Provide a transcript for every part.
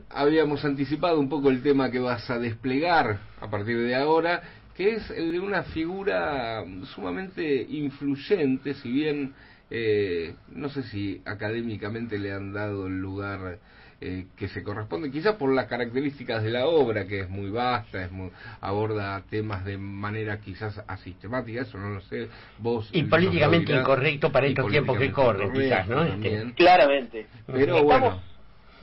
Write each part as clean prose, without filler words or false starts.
habíamos anticipado un poco el tema que vas a desplegar a partir de ahora, que es el de una figura sumamente influyente, si bien no sé si académicamente le han dado el lugar que se corresponde, quizás por las características de la obra, que es muy vasta, aborda temas de manera quizás asistemática, eso no lo sé, vos... Y políticamente incorrecto para estos tiempos que corren, quizás, ¿no? Claramente. Pero bueno...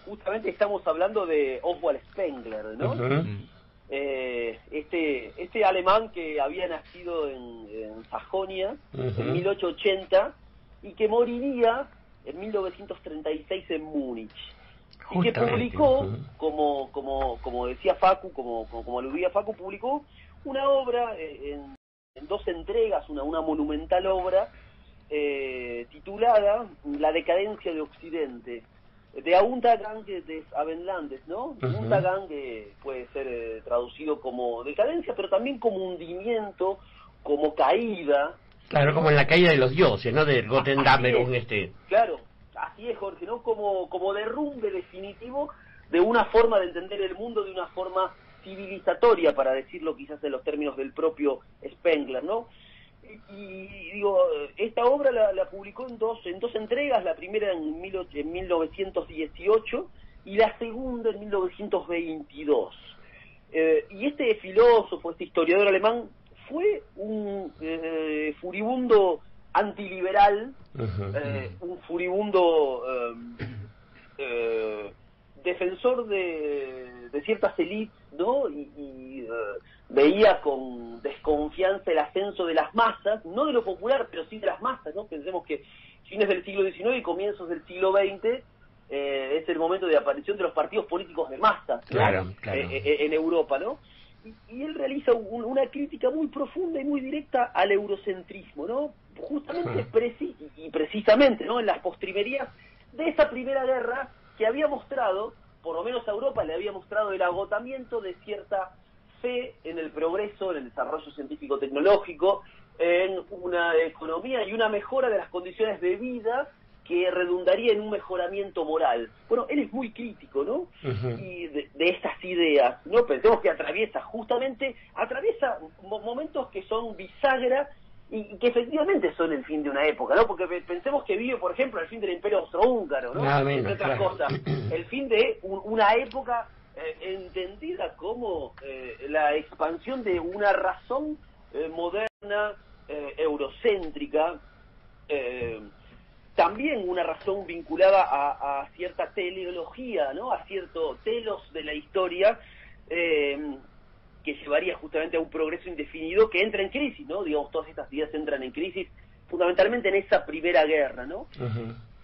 Justamente estamos hablando de Oswald Spengler, ¿no? Este alemán que había nacido en Sajonia en 1880 y que moriría en 1936 en Múnich. Y que publicó, como decía Facu, como aludía Facu, publicó una obra en dos entregas, una monumental obra titulada La decadencia de Occidente, de Untergang des Abendlandes, ¿no? Untergang puede ser traducido como decadencia, pero también como hundimiento, como caída. Claro, como en la caída de los dioses, ¿no? De Götterdammerung, Claro, así es, Jorge, ¿no? Como derrumbe definitivo de una forma de entender el mundo, de una forma civilizatoria, para decirlo quizás en los términos del propio Spengler, ¿no? Y digo, esta obra la publicó en dos entregas, la primera en 1918 y la segunda en 1922. Y este filósofo, este historiador alemán, fue un furibundo antiliberal, un furibundo defensor de ciertas élites, ¿no? Y veía con desconfianza el ascenso de las masas, no de lo popular, pero sí de las masas, ¿no? Pensemos que fines del siglo XIX y comienzos del siglo XX es el momento de aparición de los partidos políticos de masa, claro. En Europa, ¿no? Y él realiza una crítica muy profunda y muy directa al eurocentrismo, ¿no? Justamente precisamente, ¿no? En las postrimerías de esa primera guerra que había mostrado, por lo menos a Europa le había mostrado el agotamiento de cierta fe en el progreso, en el desarrollo científico-tecnológico, en una economía y una mejora de las condiciones de vida que redundaría en un mejoramiento moral. Bueno, él es muy crítico, ¿no? Y de estas ideas, ¿no? Pensemos que atraviesa momentos que son bisagra y que efectivamente son el fin de una época, ¿no? Porque pensemos que vive, por ejemplo, el fin del Imperio Austrohúngaro, ¿no? Entre otras cosas, el fin de una época entendida como la expansión de una razón moderna, eurocéntrica, también una razón vinculada a cierta teleología, ¿no? A cierto telos de la historia, que llevaría justamente a un progreso indefinido que entra en crisis, ¿no? Digamos, todas estas ideas entran en crisis fundamentalmente en esa primera guerra, ¿no?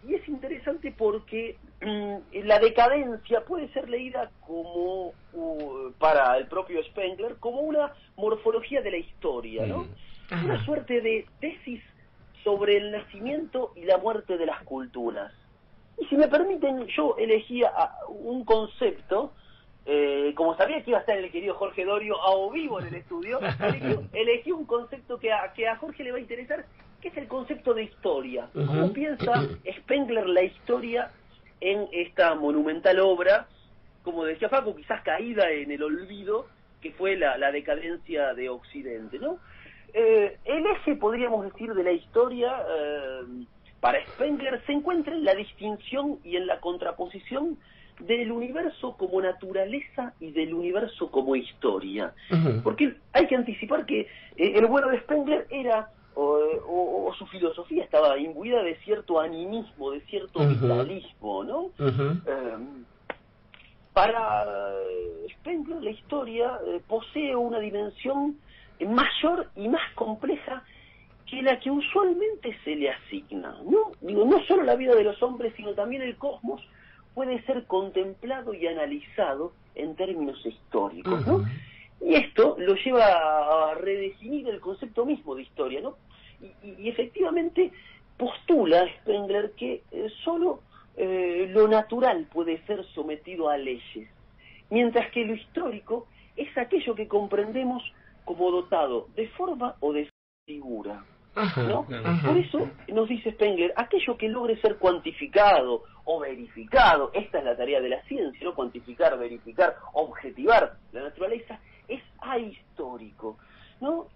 Y es interesante porque la decadencia puede ser leída como, para el propio Spengler, como una morfología de la historia, ¿no? Una suerte de tesis sobre el nacimiento y la muerte de las culturas. Y si me permiten, yo elegía un concepto, como sabía que iba a estar el querido Jorge Dorio a vivo en el estudio, elegí un concepto que a Jorge le va a interesar, que es el concepto de historia. ¿Cómo piensa Spengler la historia en esta monumental obra, como decía Facu, quizás caída en el olvido, que fue la decadencia de Occidente, ¿no? El eje, podríamos decir, de la historia para Spengler se encuentra en la distinción y en la contraposición del universo como naturaleza y del universo como historia. Porque hay que anticipar que el bueno de Spengler era, o su filosofía estaba imbuida de cierto animismo, de cierto vitalismo, ¿no? Para Spengler la historia posee una dimensión mayor y más compleja que la que usualmente se le asigna, ¿no? Digo, no solo la vida de los hombres, sino también el cosmos puede ser contemplado y analizado en términos históricos, ¿no? Y esto lo lleva a redefinir el concepto mismo de historia, ¿no? Y efectivamente postula Spengler que solo lo natural puede ser sometido a leyes, mientras que lo histórico es aquello que comprendemos como dotado de forma o de figura, ¿no? Por eso nos dice Spengler, aquello que logre ser cuantificado o verificado. Esta es la tarea de la ciencia, ¿no? Cuantificar, verificar, objetivar la naturaleza, es ahistórico, ¿no?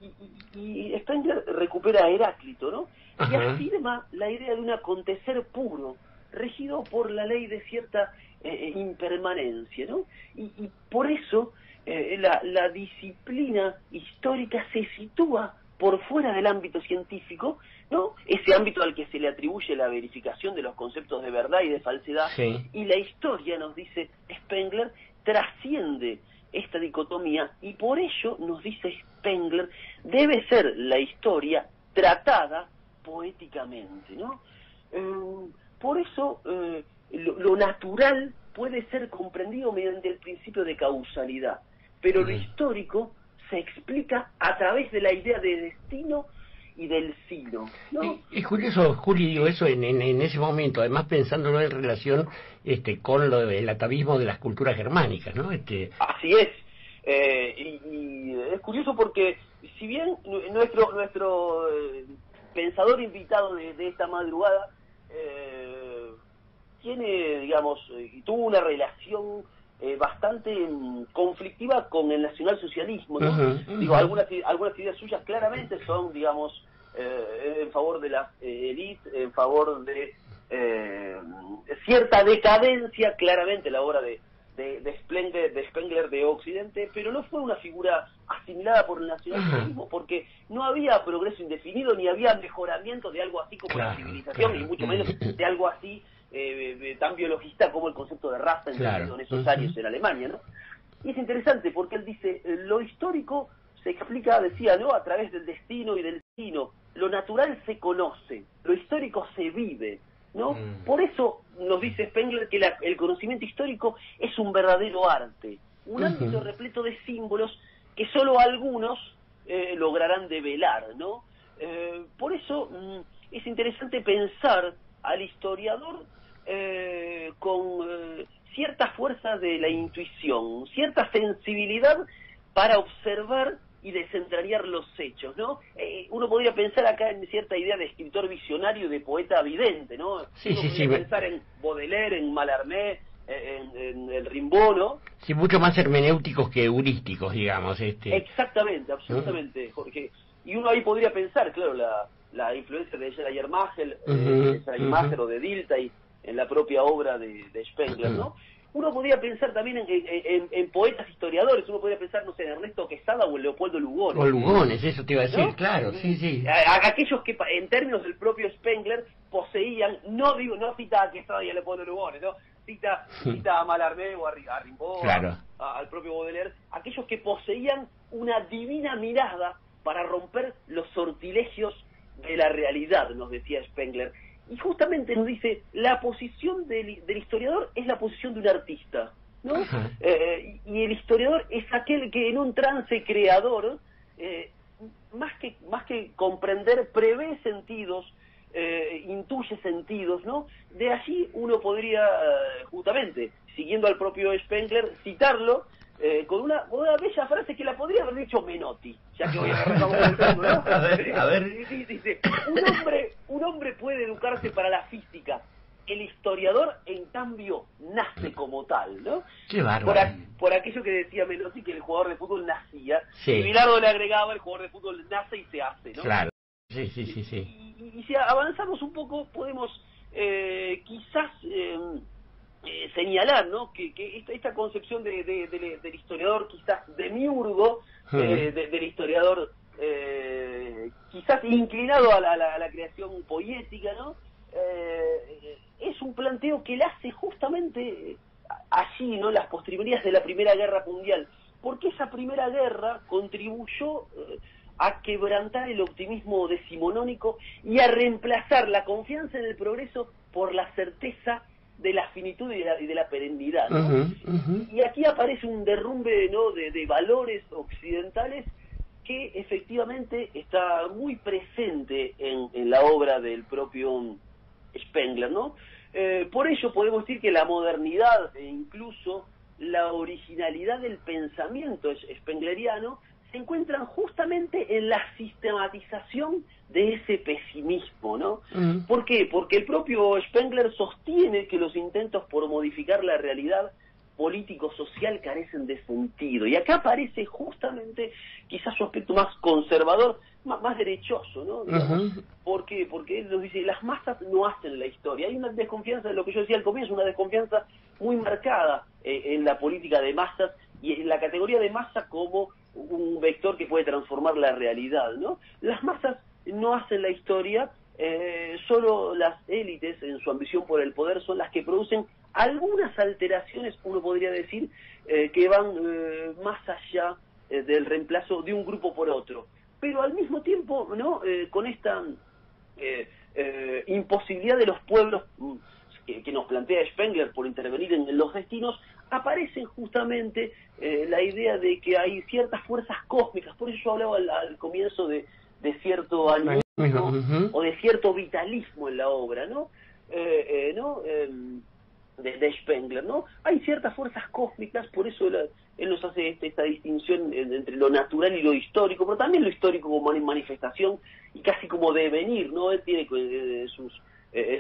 Y Spengler recupera a Heráclito, ¿no? Y afirma la idea de un acontecer puro, regido por la ley de cierta impermanencia, ¿no? Y por eso la disciplina histórica se sitúa por fuera del ámbito científico, ¿no? Ese ámbito al que se le atribuye la verificación de los conceptos de verdad y de falsedad, sí. Y la historia, nos dice Spengler, trasciende esta dicotomía, y por ello, nos dice Spengler, debe ser la historia tratada poéticamente, ¿no? Por eso lo natural puede ser comprendido mediante el principio de causalidad, pero lo histórico se explica a través de la idea de destino y del sino, ¿no? Es curioso, Juli, digo eso en ese momento, además pensándolo en relación con lo del atavismo de las culturas germánicas, ¿no? Así es, y es curioso porque si bien nuestro pensador invitado de esta madrugada tiene, digamos, y tuvo una relación bastante conflictiva con el nacionalsocialismo, ¿no? Digo, algunas ideas suyas claramente son, digamos, en favor de las élites, en favor de cierta decadencia, claramente la obra de Spengler de Occidente, pero no fue una figura asimilada por el nacionalsocialismo porque no había progreso indefinido ni había mejoramiento de algo así como la civilización, y mucho menos de algo así tan biologista como el concepto de raza en esos años en Alemania, ¿no? Y es interesante porque él dice, lo histórico se explica, decía, ¿no?, a través del destino y del destino. Lo natural se conoce, lo histórico se vive, ¿no? Por eso nos dice Spengler que el conocimiento histórico es un verdadero arte, un ámbito repleto de símbolos que solo algunos lograrán develar, ¿no? Por eso es interesante pensar al historiador con cierta fuerza de la intuición, cierta sensibilidad para observar y desentrañar los hechos, ¿no? Uno podría pensar acá en cierta idea de escritor visionario y de poeta vidente, ¿no? Uno podría pensar en Baudelaire, en Mallarmé, en el Rimbaud, ¿no? Sí, mucho más hermenéuticos que heurísticos, digamos. Exactamente, absolutamente, Jorge. Y uno ahí podría pensar, claro, la influencia de Schleiermacher, o de Dilthey en la propia obra de Spengler, ¿no? Uno podría pensar también en poetas historiadores, uno podría pensar, no sé, en Ernesto Quesada o en Leopoldo Lugones. O Lugones, eso te iba a decir, ¿no? Claro, sí. Aquellos que, en términos del propio Spengler, poseían, no cita a Quesada y a Leopoldo Lugones, ¿no? Cita a Mallarmé o a Rimbaud, claro, al propio Baudelaire, aquellos que poseían una divina mirada para romper los sortilegios de la realidad, nos decía Spengler. Y justamente nos dice, la posición del historiador es la posición de un artista, ¿no? Y el historiador es aquel que en un trance creador, más que comprender, prevé sentidos, intuye sentidos, ¿no? De allí uno podría, justamente, siguiendo al propio Spengler, citarlo, con una bella frase que la podría haber dicho Menotti, ya que hoy arrancamos el tema, ¿no? A ver. Dice, un hombre puede educarse para la física, el historiador, en cambio, nace como tal, ¿no? Qué bárbaro. Por aquello que decía Menotti, que el jugador de fútbol nacía, sí. Y Bilardo le agregaba, el jugador de fútbol nace y se hace, ¿no? Claro, sí. Y si avanzamos un poco, podemos quizás señalar, ¿no?, que esta concepción del historiador quizás demiurgo, del historiador quizás inclinado a la creación poética, ¿no?, es un planteo que le hace justamente allí, ¿no?, las postrimerías de la Primera Guerra Mundial, porque esa Primera Guerra contribuyó a quebrantar el optimismo decimonónico y a reemplazar la confianza en el progreso por la certeza de la finitud y de la perennidad, ¿no? Y aquí aparece un derrumbe, ¿no?, de valores occidentales que efectivamente está muy presente en la obra del propio Spengler, ¿no? Por ello podemos decir que la modernidad e incluso la originalidad del pensamiento spengleriano se se encuentran justamente en la sistematización de ese pesimismo, ¿no? ¿Por qué? Porque el propio Spengler sostiene que los intentos por modificar la realidad político-social carecen de sentido. Y acá aparece justamente quizás su aspecto más conservador, más derechoso, ¿no? Digamos. ¿Por qué? Porque él nos dice, las masas no hacen la historia. Hay una desconfianza, de lo que yo decía al comienzo, una desconfianza muy marcada en la política de masas y en la categoría de masa como un vector que puede transformar la realidad, ¿no? Las masas no hacen la historia, solo las élites en su ambición por el poder son las que producen algunas alteraciones, uno podría decir, que van más allá del reemplazo de un grupo por otro. Pero al mismo tiempo, ¿no? Con esta imposibilidad de los pueblos que nos plantea Spengler por intervenir en los destinos, aparece justamente la idea de que hay ciertas fuerzas cósmicas. Por eso yo hablaba al comienzo de cierto animismo o de cierto vitalismo en la obra, ¿no? De Spengler, ¿no? Hay ciertas fuerzas cósmicas, por eso él nos hace esta distinción entre lo natural y lo histórico, pero también lo histórico como manifestación y casi como devenir, ¿no? Él tiene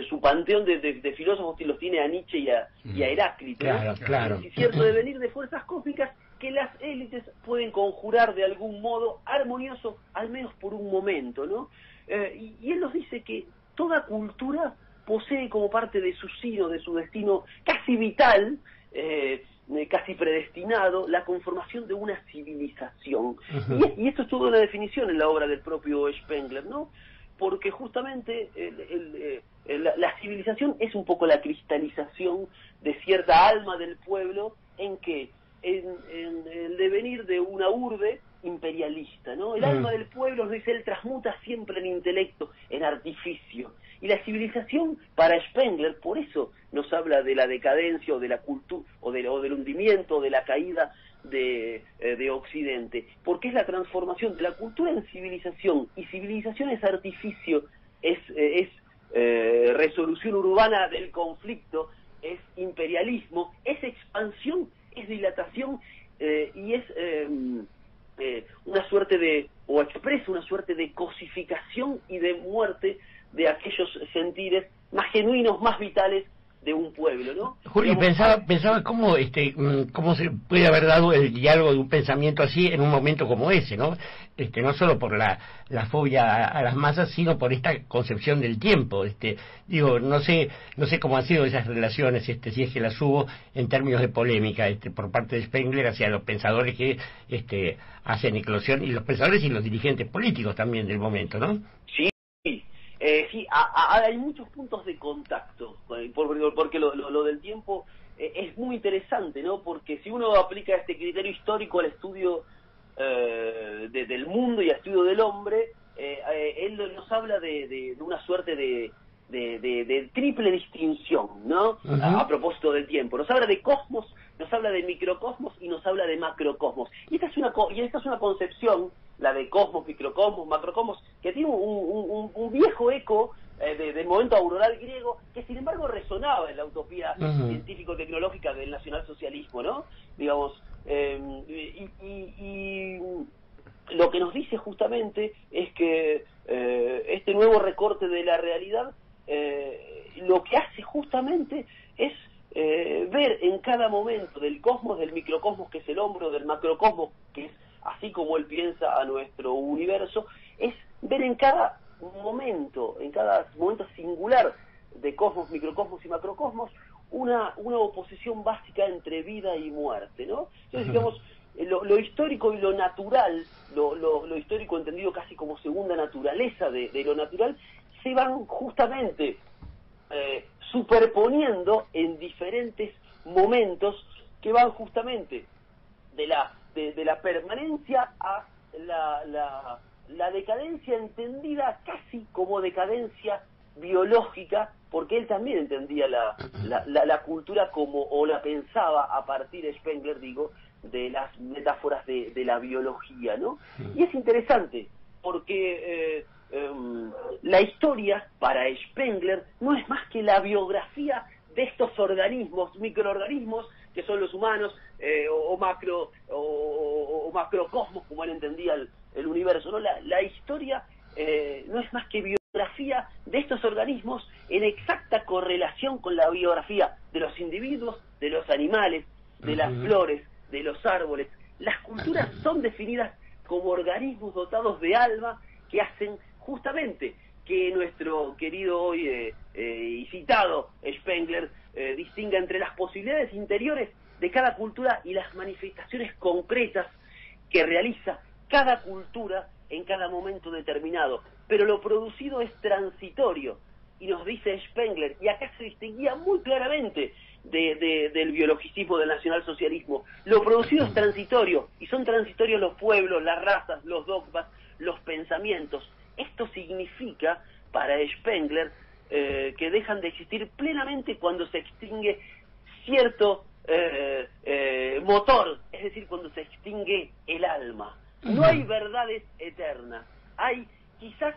su panteón de filósofos, los tiene a Nietzsche y a Heráclito, ¿no? Claro. Y cierto devenir de fuerzas cósmicas que las élites pueden conjurar de algún modo armonioso, al menos por un momento, ¿no? Y él nos dice que toda cultura posee como parte de su sino, de su destino casi vital, casi predestinado, la conformación de una civilización. Y esto es toda una definición en la obra del propio Spengler, ¿no? Porque justamente la civilización es un poco la cristalización de cierta alma del pueblo en que en el devenir de una urbe imperialista, ¿no? El alma del pueblo, nos dice él, transmuta siempre en intelecto, en artificio. Y la civilización, para Spengler, por eso nos habla de la decadencia o de la cultura, o del hundimiento, de la caída de Occidente, porque es la transformación de la cultura en civilización, y civilización es artificio, es resolución urbana del conflicto, es imperialismo, es expansión, es dilatación, y es una suerte o expresa una suerte de cosificación y de muerte de aquellos sentires más genuinos, más vitales de un pueblo, ¿no? Juli, pensaba cómo se puede haber dado el diálogo de un pensamiento así en un momento como ese, ¿no? No solo por la fobia a las masas, sino por esta concepción del tiempo. No sé cómo han sido esas relaciones, si es que las hubo en términos de polémica, por parte de Spengler hacia los pensadores que hacen eclosión, y los pensadores y los dirigentes políticos también del momento, ¿no? Sí. Sí, hay muchos puntos de contacto, porque lo del tiempo es muy interesante, ¿no? Porque si uno aplica este criterio histórico al estudio del mundo y al estudio del hombre, él nos habla de una suerte de triple distinción, ¿no? A propósito del tiempo. Nos habla de cosmos, nos habla de microcosmos y nos habla de macrocosmos. Y esta es una concepción, la de cosmos, microcosmos, macrocosmos, que tiene un viejo eco del momento auroral griego, que sin embargo resonaba en la utopía científico-tecnológica del nacionalsocialismo, ¿no? Digamos, y lo que nos dice justamente es que este nuevo recorte de la realidad lo que hace justamente es ver en cada momento del cosmos, del microcosmos que es el hombre, o del macrocosmos que es así como él piensa a nuestro universo, es ver en cada momento singular de cosmos, microcosmos y macrocosmos, una oposición básica entre vida y muerte, ¿no? Entonces, digamos, lo histórico y lo natural, lo histórico entendido casi como segunda naturaleza de lo natural, se van justamente superponiendo en diferentes momentos que van justamente de la permanencia a la decadencia, entendida casi como decadencia biológica, porque él también entendía la cultura como, o la pensaba a partir de Spengler, de las metáforas de la biología, ¿no? Y es interesante, porque la historia para Spengler no es más que la biografía de estos organismos, microorganismos, que son los humanos, o macrocosmos, como él entendía el universo, ¿no? La historia no es más que biografía de estos organismos en exacta correlación con la biografía de los individuos, de los animales, de las flores, de los árboles. Las culturas son definidas como organismos dotados de alma que hacen justamente que nuestro querido hoy y citado Spengler distinga entre las posibilidades interiores de cada cultura y las manifestaciones concretas que realiza cada cultura en cada momento determinado. Pero lo producido es transitorio, y nos dice Spengler, y acá se distinguía muy claramente del biologicismo, del nacionalsocialismo, lo producido es transitorio, y son transitorios los pueblos, las razas, los dogmas, los pensamientos. Esto significa, para Spengler, que dejan de existir plenamente cuando se extingue cierto motor, es decir, cuando se extingue el alma. No hay verdades eternas, hay quizás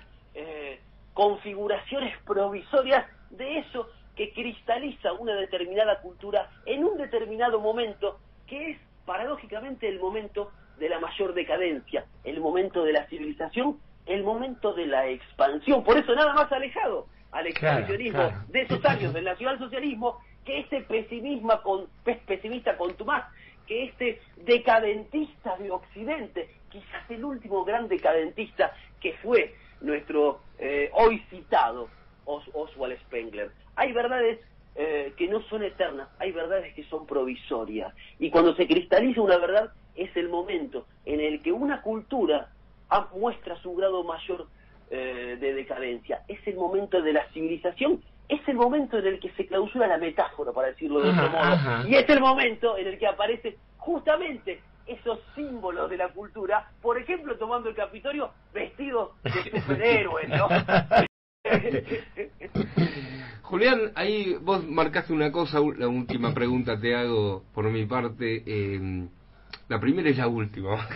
configuraciones provisorias de eso que cristaliza una determinada cultura en un determinado momento, que es paradójicamente el momento de la mayor decadencia, el momento de la civilización, el momento de la expansión. Por eso nada más alejado al expansionismo de esos años del nacionalsocialismo que este pesimista contumaz, que este decadentista de Occidente, quizás el último gran decadentista que fue nuestro hoy citado Oswald Spengler. Hay verdades que no son eternas, hay verdades que son provisorias, y cuando se cristaliza una verdad es el momento en el que una cultura muestra su grado mayor de decadencia, es el momento de la civilización, es el momento en el que se clausura la metáfora, para decirlo de otro modo, y es el momento en el que aparecen justamente esos símbolos de la cultura, por ejemplo, tomando el Capitolio vestidos de superhéroes, ¿no? Julián, ahí vos marcaste una cosa, la última pregunta te hago por mi parte, la primera y la última.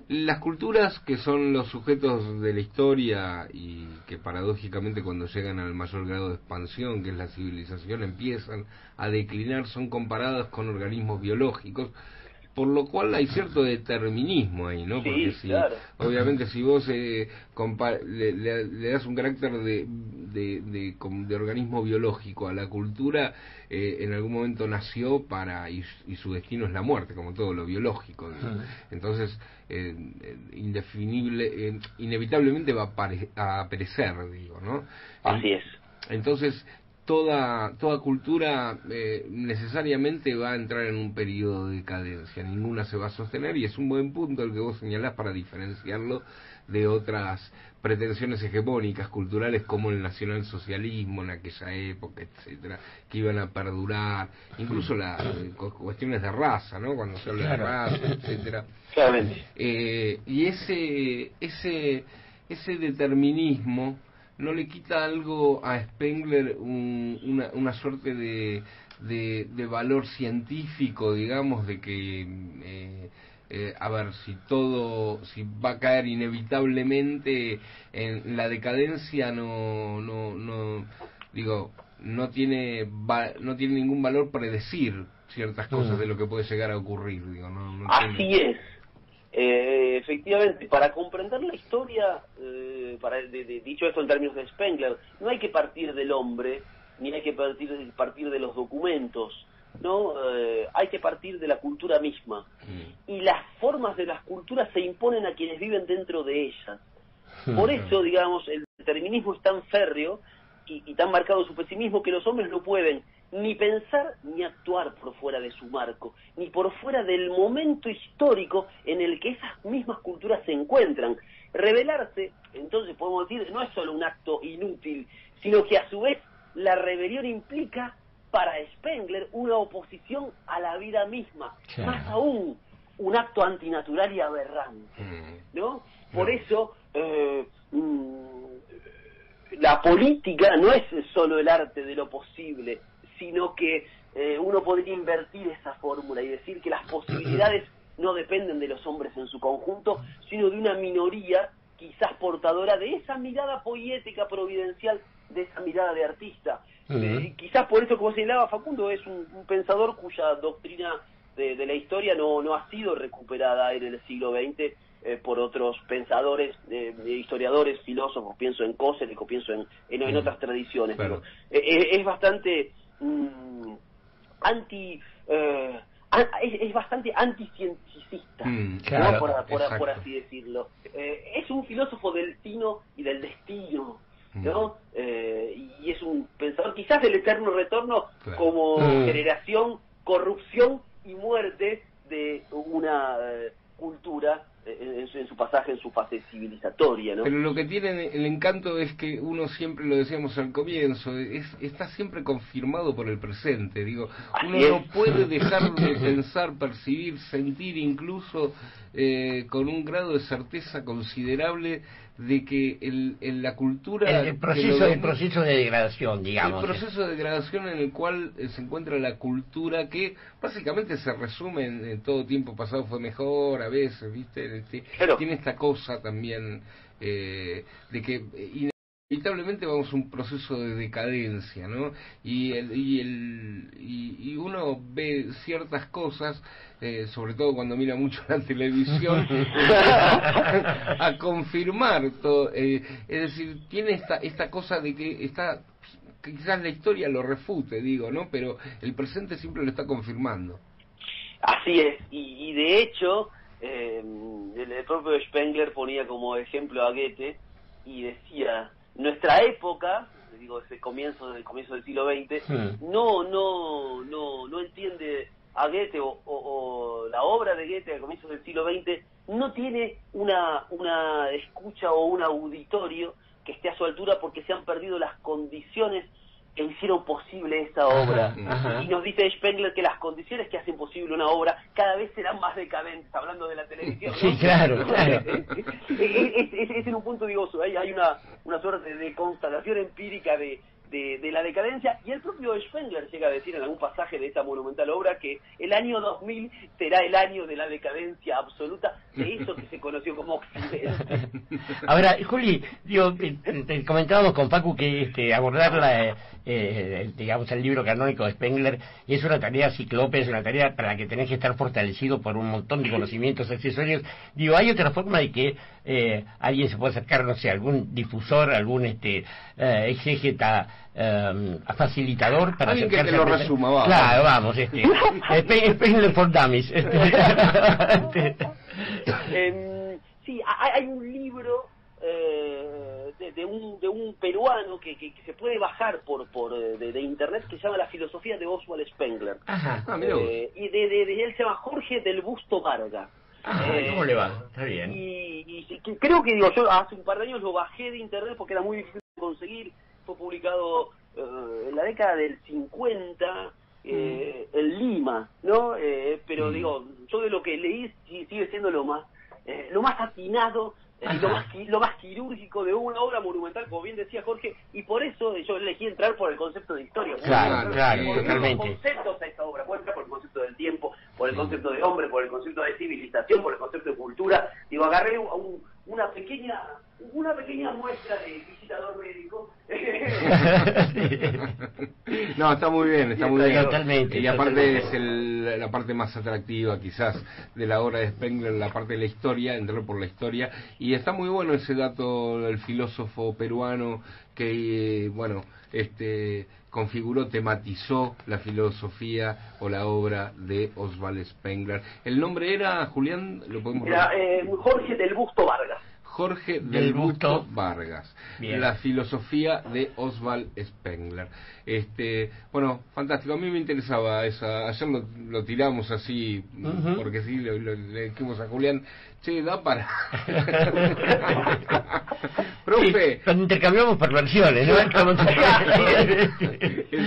Las culturas que son los sujetos de la historia y que paradójicamente cuando llegan al mayor grado de expansión, que es la civilización, empiezan a declinar, son comparadas con organismos biológicos, por lo cual hay cierto determinismo ahí, ¿no? Porque Sí, claro. obviamente si vos le das un carácter de organismo biológico a la cultura, en algún momento nació y su destino es la muerte, como todo lo biológico, ¿no? Entonces inevitablemente va a perecer, digo, ¿no? Así es. Entonces toda cultura necesariamente va a entrar en un periodo de decadencia, ninguna se va a sostener, y es un buen punto el que vos señalás para diferenciarlo de otras pretensiones hegemónicas culturales como el nacionalsocialismo en aquella época, etcétera, que iban a perdurar, incluso las cuestiones de raza, ¿no? Cuando se habla de raza, etcétera. Claramente. Y ese determinismo no le quita algo a Spengler, una suerte de valor científico, digamos, de que a ver, si va a caer inevitablemente en la decadencia, no tiene ningún valor predecir ciertas cosas de lo que puede llegar a ocurrir, digo, Así es. Efectivamente, para comprender la historia, dicho esto en términos de Spengler, no hay que partir del hombre, ni hay que partir de los documentos, ¿no? Hay que partir de la cultura misma. Y las formas de las culturas se imponen a quienes viven dentro de ellas. Por eso, digamos, el determinismo es tan férreo y tan marcado su pesimismo que los hombres no pueden ni pensar ni actuar por fuera de su marco, ni por fuera del momento histórico en el que esas mismas culturas se encuentran. Rebelarse, entonces podemos decir, no es solo un acto inútil, sino que a su vez la rebelión implica para Spengler una oposición a la vida misma, más aún un acto antinatural y aberrante, ¿no? Por eso la política no es solo el arte de lo posible, sino que uno podría invertir esa fórmula y decir que las posibilidades no dependen de los hombres en su conjunto, sino de una minoría quizás portadora de esa mirada poética providencial, de esa mirada de artista. Quizás por eso, como señalaba Facundo, es un pensador cuya doctrina de la historia no ha sido recuperada en el siglo XX por otros pensadores, historiadores, filósofos. Pienso en Koselleck, pienso en otras tradiciones. Claro. Es bastante es bastante anticiencicista, claro, ¿no? por así decirlo. Es un filósofo del sino y del destino, ¿no? Y es un pensador quizás del eterno retorno, claro, como generación, corrupción y muerte de una cultura en su pasaje, en su fase civilizatoria, ¿no? Pero lo que tiene el encanto es que uno, siempre lo decíamos al comienzo, está siempre confirmado por el presente. Digo, uno no puede dejar de pensar, percibir, sentir, incluso con un grado de certeza considerable, de que en la cultura... El proceso de degradación, digamos. El proceso de degradación en el cual se encuentra la cultura, que básicamente se resume en todo tiempo pasado fue mejor, a veces, ¿viste? Claro. Tiene esta cosa también de que inevitablemente vamos a un proceso de decadencia, ¿no? Y uno ve ciertas cosas, sobre todo cuando mira mucho la televisión, a confirmar todo. Es decir, tiene esta cosa de que quizás la historia lo refute, digo, ¿no? Pero el presente siempre lo está confirmando. Así es, y de hecho, el propio Spengler ponía como ejemplo a Goethe y decía: nuestra época, digo, ese comienzo del siglo XX, no entiende a Goethe, o la obra de Goethe al comienzo del siglo XX no tiene una escucha o un auditorio que esté a su altura, porque se han perdido las condiciones que hicieron posible esa obra. Ajá. Y nos dice Spengler que las condiciones que hacen posible una obra cada vez serán más decadentes, hablando de la televisión, ¿no? Sí, claro. Es en un punto, digo, hay una suerte de constatación empírica de la decadencia, y el propio Spengler llega a decir en algún pasaje de esta monumental obra que el año 2000 será el año de la decadencia absoluta, de eso que se conoció como Occidente. Ahora, Juli, comentábamos con Facu que abordar digamos, el libro canónico de Spengler es una tarea cíclope, es una tarea para la que tenés que estar fortalecido por un montón de conocimientos accesorios. Digo, ¿hay otra forma de que alguien se pueda acercar, no sé, algún difusor, algún exégeta, facilitador para alguien acercarse? Que te lo resuma, vamos. Claro, vamos, Spengler for Dummies. Sí, hay un libro de un peruano que se puede bajar de internet, que se llama La filosofía de Oswald Spengler. Ajá. Y de él se llama Jorge del Busto Varga. ¿Cómo le va? Está bien. Y creo que, digo, yo hace un par de años lo bajé de internet porque era muy difícil de conseguir. Fue publicado en la década del 50 en Lima, ¿no? Pero digo, yo de lo que leí sigue siendo lo más atinado, lo más quirúrgico de una obra monumental, como bien decía Jorge, y por eso yo elegí entrar por el concepto de historia. Claro, por los conceptos a esta obra, puede entrar por el concepto del tiempo, por el concepto de hombre, por el concepto de civilización, por el concepto de cultura. Digo, agarré una pequeña muestra de visitador médico. No, está muy bien, está muy bien. Totalmente. Y aparte es la parte más atractiva quizás de la obra de Spengler, la parte de la historia, entrar por la historia. Y está muy bueno ese dato del filósofo peruano que, configuró, tematizó la filosofía o la obra de Oswald Spengler. ¿El nombre era, Julián? ¿Lo podemos Jorge del Busto Vargas. Jorge del Busto Vargas. Bien. La filosofía de Oswald Spengler. Bueno, fantástico. A mí me interesaba esa. Ayer lo tiramos así, porque sí, le dijimos a Julián, che, da para. Profe. Sí, intercambiamos por versiones, ¿no?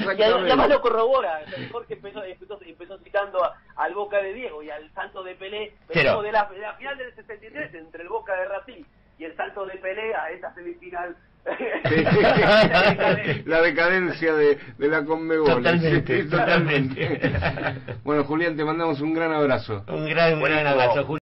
Y además lo corrobora. Jorge empezó citando al Boca de Diego y al Santo de Pelé, pero de la final del 63, entre el Boca de Racing y el Santo de Pelé, a esa semifinal. La decadencia de la Conmebol. Totalmente, totalmente. Bueno, Julián, te mandamos un gran abrazo. Un gran abrazo, Julián.